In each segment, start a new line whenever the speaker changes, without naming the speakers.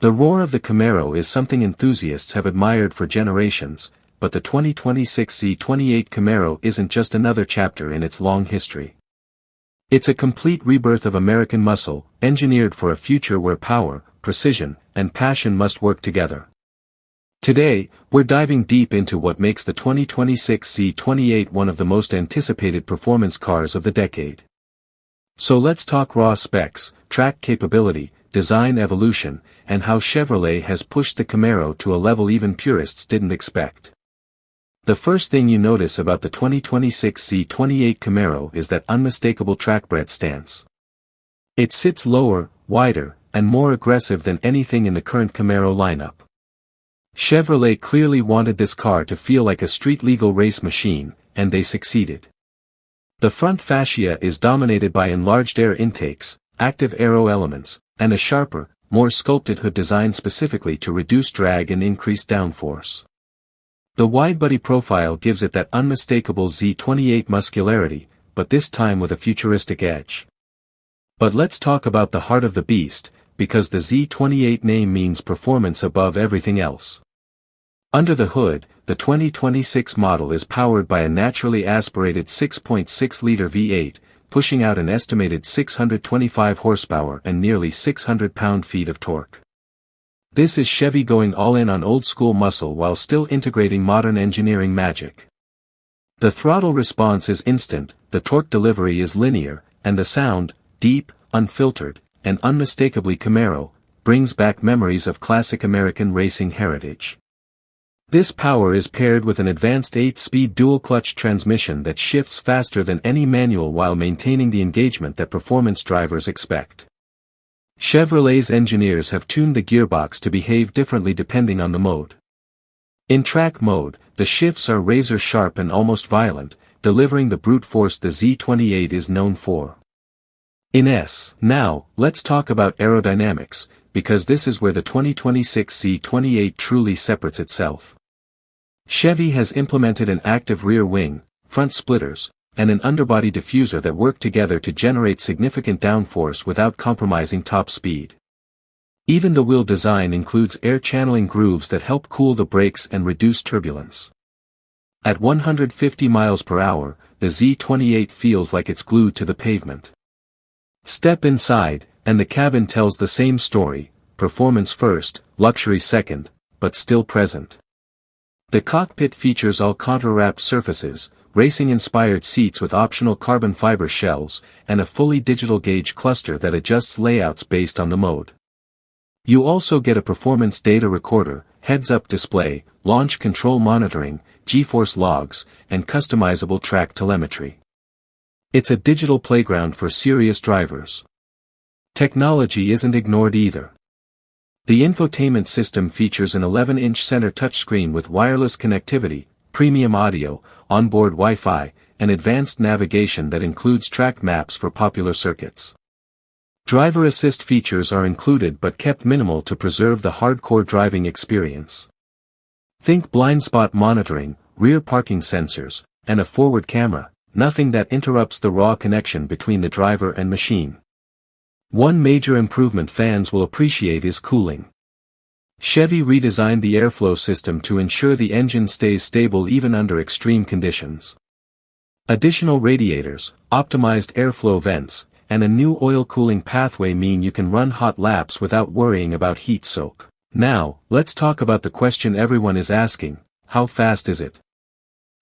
The roar of the Camaro is something enthusiasts have admired for generations, but the 2026 Z28 Camaro isn't just another chapter in its long history. It's a complete rebirth of American muscle, engineered for a future where power, precision, and passion must work together. Today, we're diving deep into what makes the 2026 Z28 one of the most anticipated performance cars of the decade. So let's talk raw specs, track capability, design evolution, and how Chevrolet has pushed the Camaro to a level even purists didn't expect. The first thing you notice about the 2026 Z28 Camaro is that unmistakable trackbred stance. It sits lower, wider, and more aggressive than anything in the current Camaro lineup. Chevrolet clearly wanted this car to feel like a street-legal race machine, and they succeeded. The front fascia is dominated by enlarged air intakes, active aero elements, and a sharper, more sculpted hood designed specifically to reduce drag and increase downforce. The wide-body profile gives it that unmistakable Z28 muscularity, but this time with a futuristic edge. But let's talk about the heart of the beast, because the Z28 name means performance above everything else. Under the hood, the 2026 model is powered by a naturally aspirated 6.6-liter V8, pushing out an estimated 625 horsepower and nearly 600 pound-feet of torque. This is Chevy going all in on old-school muscle while still integrating modern engineering magic. The throttle response is instant, the torque delivery is linear, and the sound, deep, unfiltered, and unmistakably Camaro, brings back memories of classic American racing heritage. This power is paired with an advanced 8-speed dual-clutch transmission that shifts faster than any manual while maintaining the engagement that performance drivers expect. Chevrolet's engineers have tuned the gearbox to behave differently depending on the mode. In track mode, the shifts are razor-sharp and almost violent, delivering the brute force the Z28 is known for. Now, let's talk about aerodynamics, because this is where the 2026 Z28 truly separates itself. Chevy has implemented an active rear wing, front splitters, and an underbody diffuser that work together to generate significant downforce without compromising top speed. Even the wheel design includes air channeling grooves that help cool the brakes and reduce turbulence. At 150 miles per hour, the Z28 feels like it's glued to the pavement. Step inside, and the cabin tells the same story, performance first, luxury second, but still present. The cockpit features Alcantara-wrapped surfaces, racing-inspired seats with optional carbon fiber shells, and a fully digital gauge cluster that adjusts layouts based on the mode. You also get a performance data recorder, heads-up display, launch control monitoring, G-force logs, and customizable track telemetry. It's a digital playground for serious drivers. Technology isn't ignored either. The infotainment system features an 11-inch center touchscreen with wireless connectivity, premium audio, onboard Wi-Fi, and advanced navigation that includes track maps for popular circuits. Driver assist features are included but kept minimal to preserve the hardcore driving experience. Think blind spot monitoring, rear parking sensors, and a forward camera, nothing that interrupts the raw connection between the driver and machine. One major improvement fans will appreciate is cooling. Chevy redesigned the airflow system to ensure the engine stays stable even under extreme conditions. Additional radiators, optimized airflow vents, and a new oil cooling pathway mean you can run hot laps without worrying about heat soak. Now, let's talk about the question everyone is asking: how fast is it?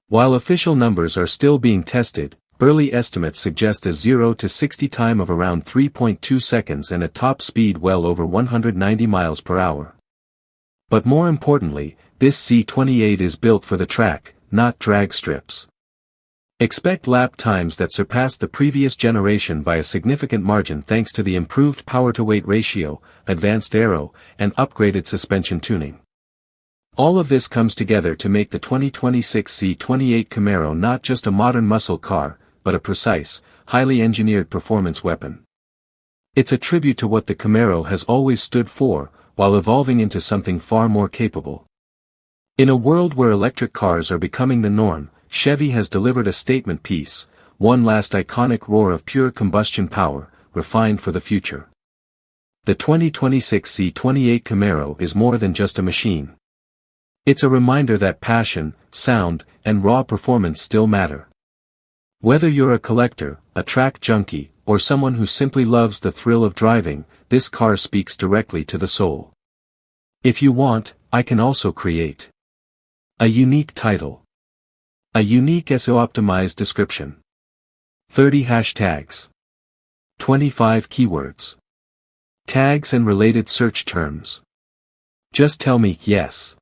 While official numbers are still being tested, early estimates suggest a 0 to 60 time of around 3.2 seconds and a top speed well over 190 miles per hour. But more importantly, this Z28 is built for the track, not drag strips. Expect lap times that surpass the previous generation by a significant margin thanks to the improved power-to-weight ratio, advanced aero, and upgraded suspension tuning. All of this comes together to make the 2026 Z28 Camaro not just a modern muscle car, but a precise, highly engineered performance weapon. It's a tribute to what the Camaro has always stood for, while evolving into something far more capable. In a world where electric cars are becoming the norm, Chevy has delivered a statement piece, one last iconic roar of pure combustion power, refined for the future. the 2026 Z28 Camaro is more than just a machine. It's a reminder that passion, sound, and raw performance still matter. Whether you're a collector, a track junkie, or someone who simply loves the thrill of driving, this car speaks directly to the soul. If you want, I can also create a unique title, a unique SEO-optimized description, 30 hashtags, 25 keywords, tags and related search terms. Just tell me yes.